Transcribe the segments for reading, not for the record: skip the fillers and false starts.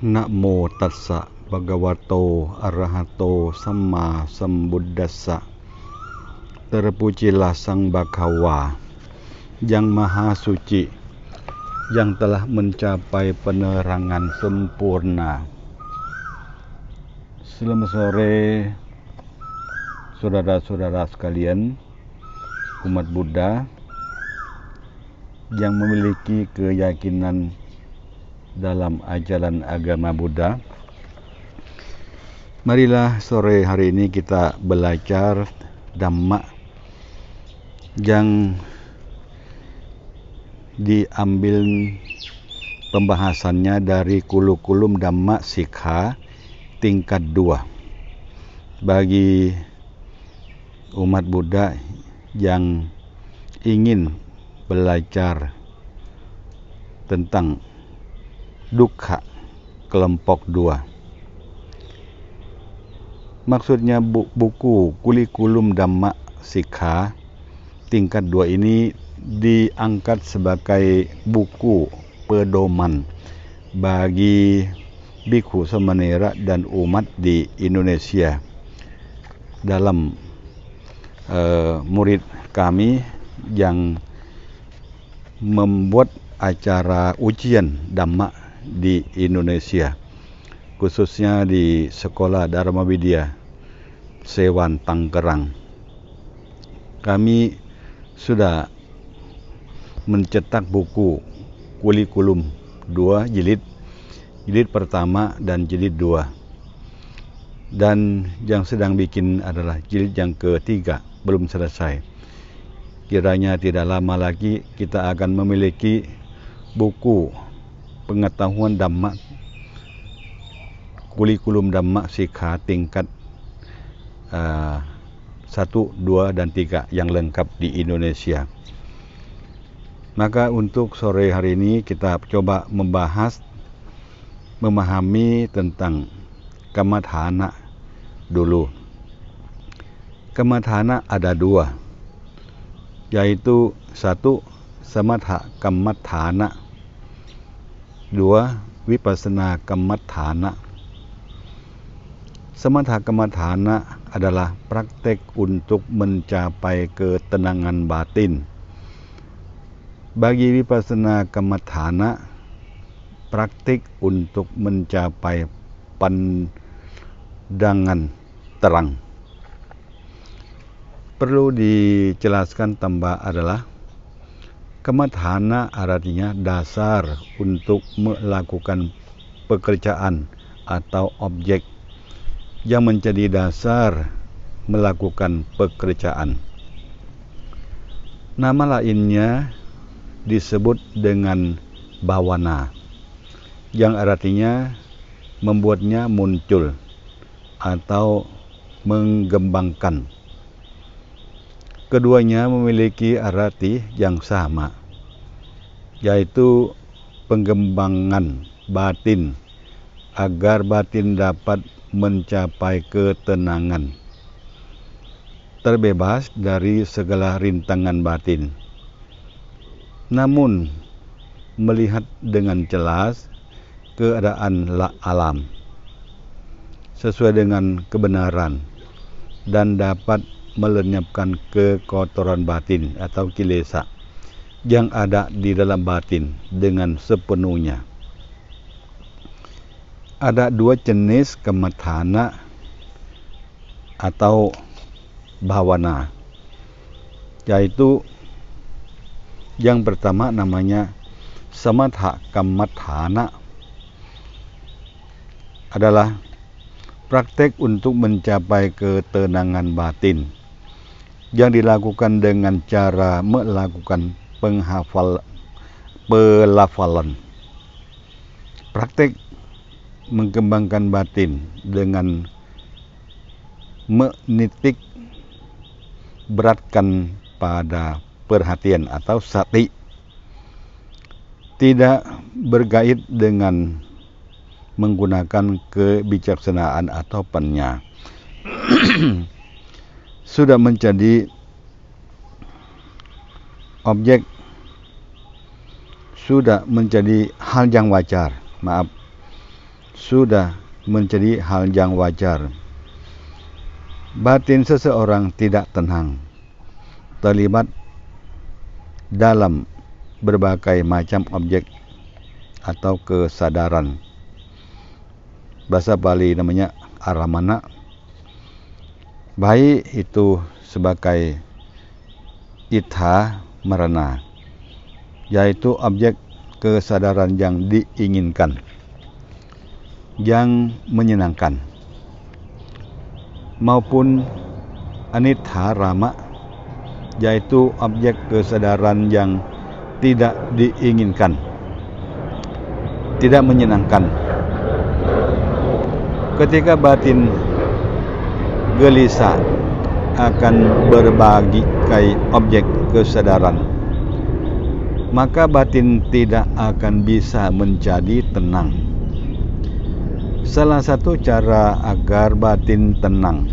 Namo tassa bhagavato arahato samma sambuddhassa. Terpujilah Sang Bhagawa yang Maha Suci, yang telah mencapai penerangan sempurna. Selamat sore saudara-saudara sekalian, umat Buddha yang memiliki keyakinan dalam ajaran agama Buddha. Marilah sore hari ini kita belajar Dhamma yang diambil pembahasannya dari Kulukulum Dhamma Sikha tingkat 2 bagi umat Buddha yang ingin belajar tentang dukkha kelompok 2. Maksudnya buku Kulukulum Dhamma Sikha tingkat 2 ini diangkat sebagai buku pedoman bagi biksu samanera dan umat di Indonesia. Dalam murid kami yang membuat acara ujian Dhamma di Indonesia, khususnya di Sekolah Dharma Widya Sewan Tangerang. Kami sudah mencetak buku Kulukulum 2 jilid pertama dan jilid 2, dan yang sedang bikin adalah jilid yang ketiga, belum selesai. Kiranya tidak lama lagi kita akan memiliki buku pengetahuan Dhamma Kulukulum Dhamma Sikha tingkat 1, 2, dan 3 yang lengkap di Indonesia. Maka untuk sore hari ini kita coba memahami tentang Kammadhana dulu. Kammadhana ada 2, yaitu 1. Samatha Kammadhana, 2. Vipassana Kammadhana. Samatha Kammadhana adalah praktek untuk mencapai ketenangan batin. Bagi Vipassana Kammadhana, praktik untuk mencapai pandangan terang. Perlu dijelaskan tambah adalah Kammadhana artinya dasar untuk melakukan pekerjaan atau objek yang menjadi dasar melakukan pekerjaan. Nama lainnya disebut dengan bhavana, yang artinya membuatnya muncul atau mengembangkan. Keduanya memiliki arti yang sama, yaitu pengembangan batin agar batin dapat mencapai ketenangan, terbebas dari segala rintangan batin. Namun melihat dengan jelas keadaan alam sesuai dengan kebenaran dan dapat melenyapkan kekotoran batin atau kilesa yang ada di dalam batin dengan sepenuhnya. Ada 2 jenis Kammadhana atau bhavana, yaitu yang pertama namanya Samatha Kammadhana, adalah praktek untuk mencapai ketenangan batin yang dilakukan dengan cara melakukan pelafalan. Praktek mengembangkan batin dengan menitik beratkan pada perhatian atau sati, tidak berkait dengan menggunakan kebijaksanaan atau panya. Sudah menjadi objek, sudah menjadi hal yang wajar. sudah menjadi hal yang wajar. Batin seseorang tidak tenang, terlibat dalam berbagai macam objek atau kesadaran. Bahasa Bali namanya aramana. Baik itu sebagai itha marana, yaitu objek kesadaran yang diinginkan, yang menyenangkan, maupun anitha rama, yaitu objek kesadaran yang tidak diinginkan, tidak menyenangkan. Ketika batin gelisah akan berbagai objek kesadaran, maka batin tidak akan bisa menjadi tenang. Salah satu cara agar batin tenang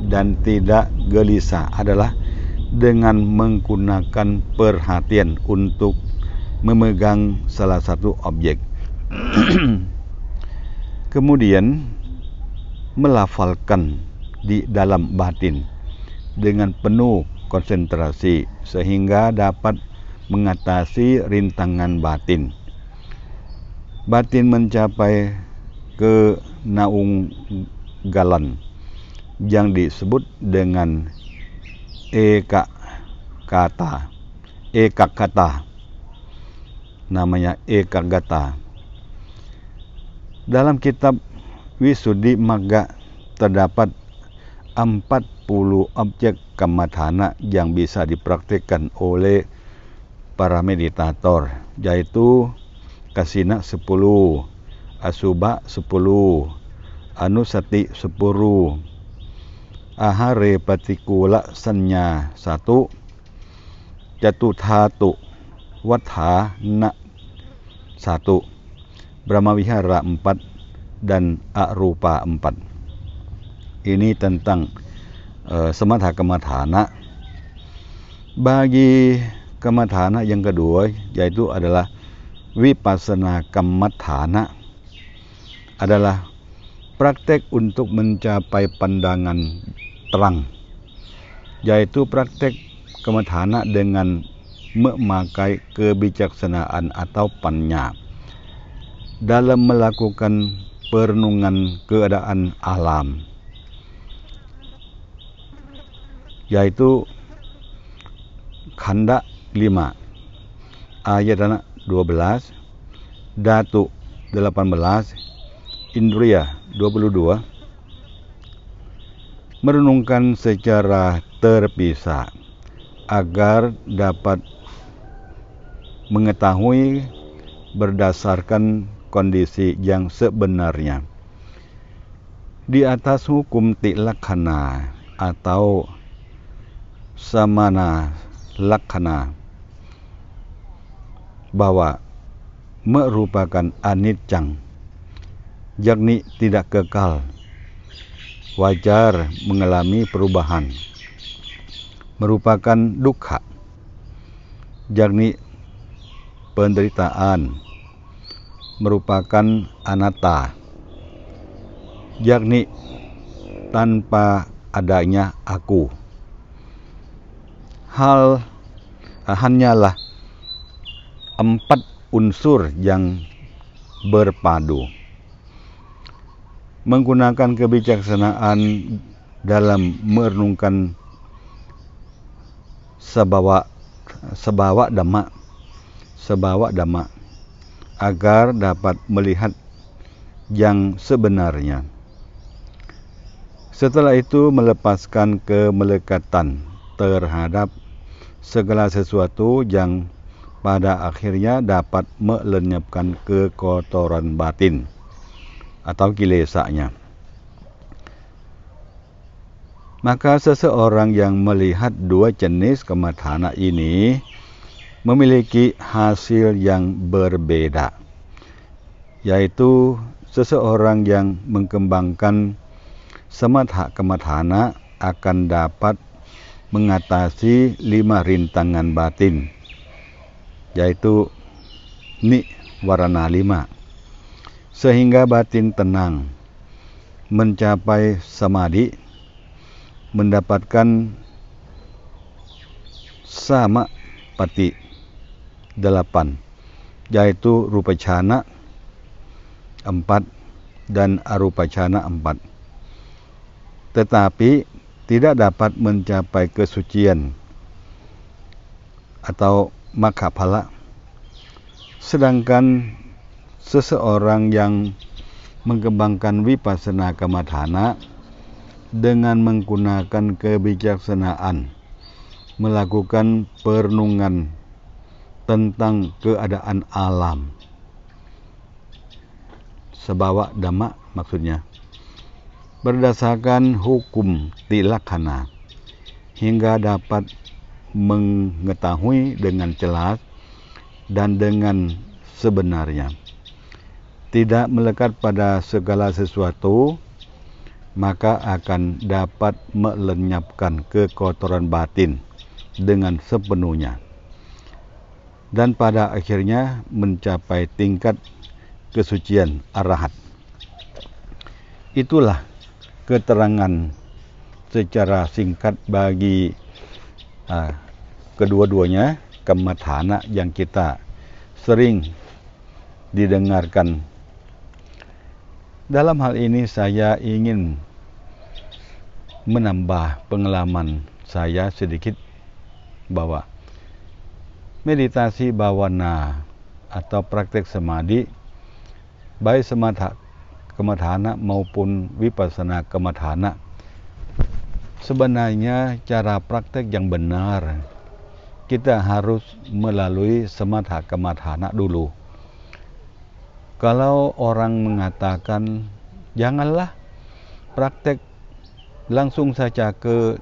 dan tidak gelisah adalah dengan menggunakan perhatian untuk memegang salah satu objek. Kemudian melafalkan di dalam batin dengan penuh konsentrasi sehingga dapat mengatasi rintangan batin. Batin mencapai kenaunggalan yang disebut dengan ekakata, namanya ekagata. Dalam kitab Wisuddhi Magga terdapat 40 objek kammatthana yang bisa dipraktikkan oleh para meditator, yaitu kasina 10, asubha 10, anusati 10, ahare patikula sanya 1, jatuthatu wathana 1, brahmavihara 4, dan arupa 4. Ini tentang samatha kammatthana. Bagi kammatthana yang kedua, yaitu adalah vipassana kammatthana, adalah praktek untuk mencapai pandangan terang, yaitu praktek kammatthana dengan memakai kebijaksanaan atau panya dalam melakukan perenungan keadaan alam, yaitu khanda 5, ayatana 12, dhatu 18, indriya 22, merenungkan secara terpisah agar dapat mengetahui berdasarkan kondisi yang sebenarnya. Di atas hukum tilakkana atau samana lakkana, bahwa merupakan anicang, yakni tidak kekal, wajar mengalami perubahan, merupakan dukkha, yakni penderitaan, merupakan anatta, yakni tanpa adanya aku. Hanyalah 4 unsur yang berpadu. Menggunakan kebijaksanaan dalam merenungkan sabawa dhamma agar dapat melihat yang sebenarnya. Setelah itu melepaskan kemelekatan terhadap segala sesuatu yang pada akhirnya dapat melenyapkan kekotoran batin atau kilesanya. Maka seseorang yang melihat 2 jenis kammatthana ini memiliki hasil yang berbeda, yaitu seseorang yang mengembangkan samatha kammatthana akan dapat mengatasi 5 rintangan batin, yaitu niwarana 5, sehingga batin tenang, mencapai samadhi, mendapatkan sama pati 8, yaitu rupa cana 4 dan arupa cana 4. Tetapi tidak dapat mencapai kesucian atau makkaphala. Sedangkan seseorang yang mengembangkan vipassana kammadhana dengan menggunakan kebijaksanaan, melakukan perenungan tentang keadaan alam, sabawa dhamma maksudnya, berdasarkan hukum tilaksana, hingga dapat mengetahui dengan jelas dan dengan sebenarnya, tidak melekat pada segala sesuatu, maka akan dapat melenyapkan kekotoran batin dengan sepenuhnya, dan pada akhirnya mencapai tingkat kesucian arahat. Itulah keterangan secara singkat bagi kedua-duanya kammadhana yang kita sering didengarkan. Dalam hal ini saya ingin menambah pengalaman saya sedikit bahwa meditasi bawana atau praktek samadhi, baik samatha kammadhana maupun vipassana kammadhana, sebenarnya cara praktek yang benar kita harus melalui samatha kammadhana dulu. Kalau orang mengatakan janganlah praktek langsung saja ke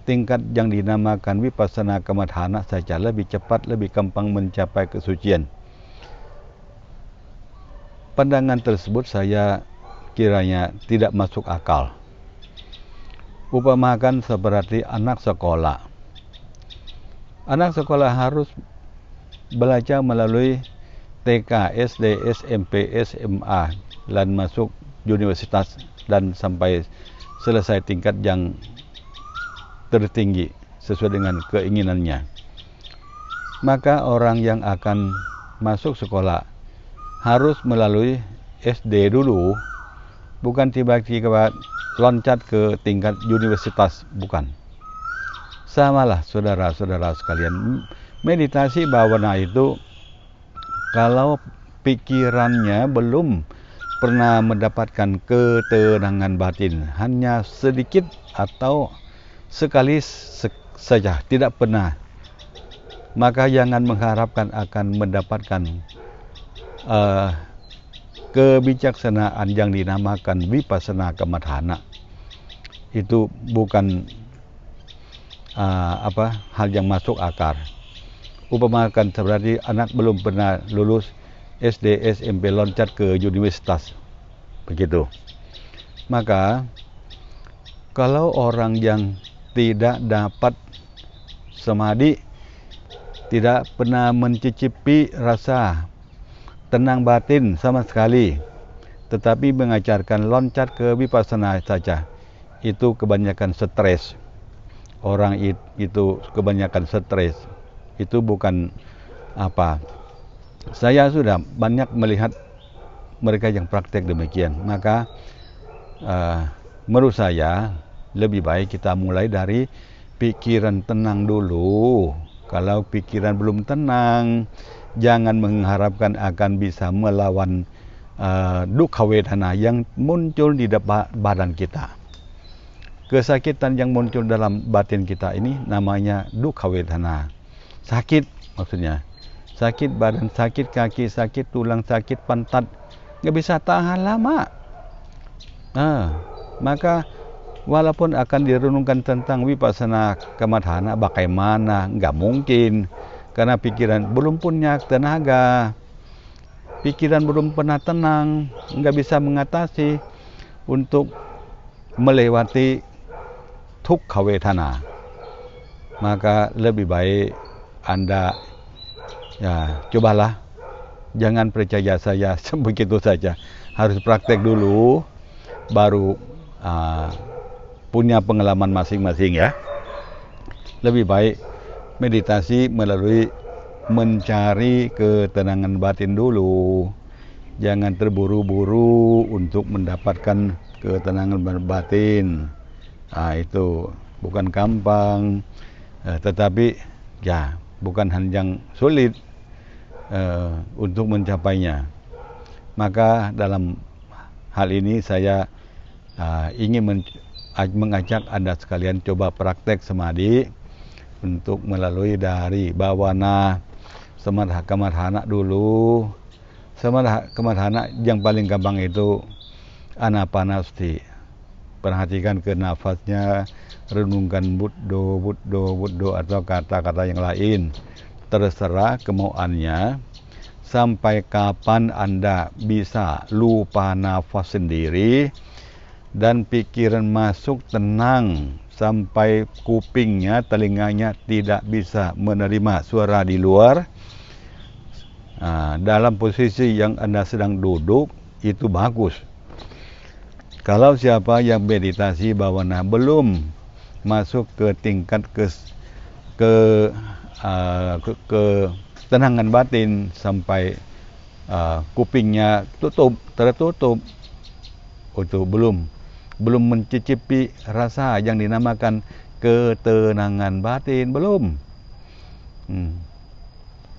tingkat yang dinamakan vipassana kammadhana saja, lebih cepat, lebih gampang mencapai kesucian. Pandangan tersebut saya kiranya tidak masuk akal. Upamakan seperti anak sekolah. Anak sekolah harus belajar melalui TK, SD, SMP, SMA, dan masuk universitas dan sampai selesai tingkat yang tertinggi sesuai dengan keinginannya. Maka orang yang akan masuk sekolah harus melalui SD dulu, bukan tiba-tiba loncat ke tingkat universitas, bukan. Samalah saudara-saudara sekalian, meditasi bhavana itu kalau pikirannya belum pernah mendapatkan ketenangan batin, hanya sedikit atau sekali saja, tidak pernah, maka jangan mengharapkan akan mendapatkan kebijaksanaan yang dinamakan vipassana kammadhana. Itu bukan hal yang masuk akal. Upamakan seperti anak belum pernah lulus SD, SMP, loncat ke universitas, begitu. Maka kalau orang yang tidak dapat samadhi, tidak pernah mencicipi rasa tenang batin sama sekali, tetapi mengajarkan loncat ke vipassana saja, itu kebanyakan stres. Orang itu kebanyakan stres. Itu bukan apa. Saya sudah banyak melihat mereka yang praktek demikian. Maka menurut saya lebih baik kita mulai dari pikiran tenang dulu. Kalau pikiran belum tenang, jangan mengharapkan akan bisa melawan dukkha wedana yang muncul di badan kita. Kesakitan yang muncul dalam batin kita ini namanya dukkha wedana. Sakit maksudnya. Sakit badan, sakit kaki, sakit tulang, sakit pantat. Nggak bisa tahan lama. Maka walaupun akan direnungkan tentang vipassana kammadhana, bagaimana? Nggak mungkin. Karena pikiran belum punya tenaga. Pikiran belum pernah tenang. Nggak bisa mengatasi untuk melewati dukkha wedana. Maka lebih baik Anda cobalah, jangan percaya saya begitu saja. harus praktek dulu, baru punya pengalaman masing-masing ya. Lebih baik meditasi melalui mencari ketenangan batin dulu. Jangan terburu-buru untuk mendapatkan ketenangan batin. Itu bukan gampang, tetapi ya bukan hal yang sulit untuk mencapainya. Maka dalam hal ini saya ingin mengajak Anda sekalian coba praktek samadhi untuk melalui dari bawana samadha kamadhana dulu. Samadha kamadhana yang paling gampang itu anapanasati. Perhatikan ke nafasnya, renungkan Buddho, Buddho, Buddho atau kata-kata yang lain. Terserah kemauannya. Sampai kapan Anda bisa lupa nafas sendiri dan pikiran masuk tenang sampai kupingnya, telinganya tidak bisa menerima suara di luar. Dalam posisi yang Anda sedang duduk itu bagus. Kalau siapa yang meditasi bawana belum masuk ke tingkat ketenangan batin sampai kupingnya tertutup, itu belum mencicipi rasa yang dinamakan ketenangan batin, belum.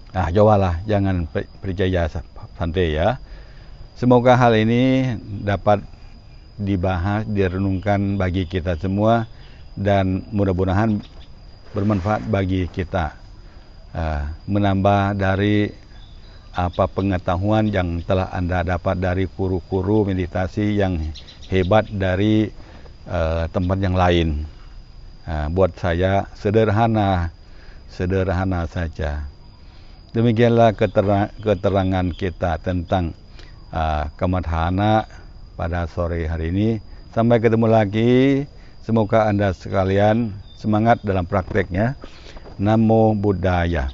Cobalah, jangan percaya santai ya. Semoga hal ini dapat dibahas, direnungkan bagi kita semua, dan mudah-mudahan bermanfaat bagi kita, menambah dari pengetahuan yang telah Anda dapat dari guru-guru meditasi yang hebat dari tempat yang lain. Buat saya sederhana saja. Demikianlah keterangan kita tentang kamadhana pada sore hari ini. Sampai ketemu lagi. Semoga Anda sekalian semangat dalam prakteknya. Namo Buddhaya.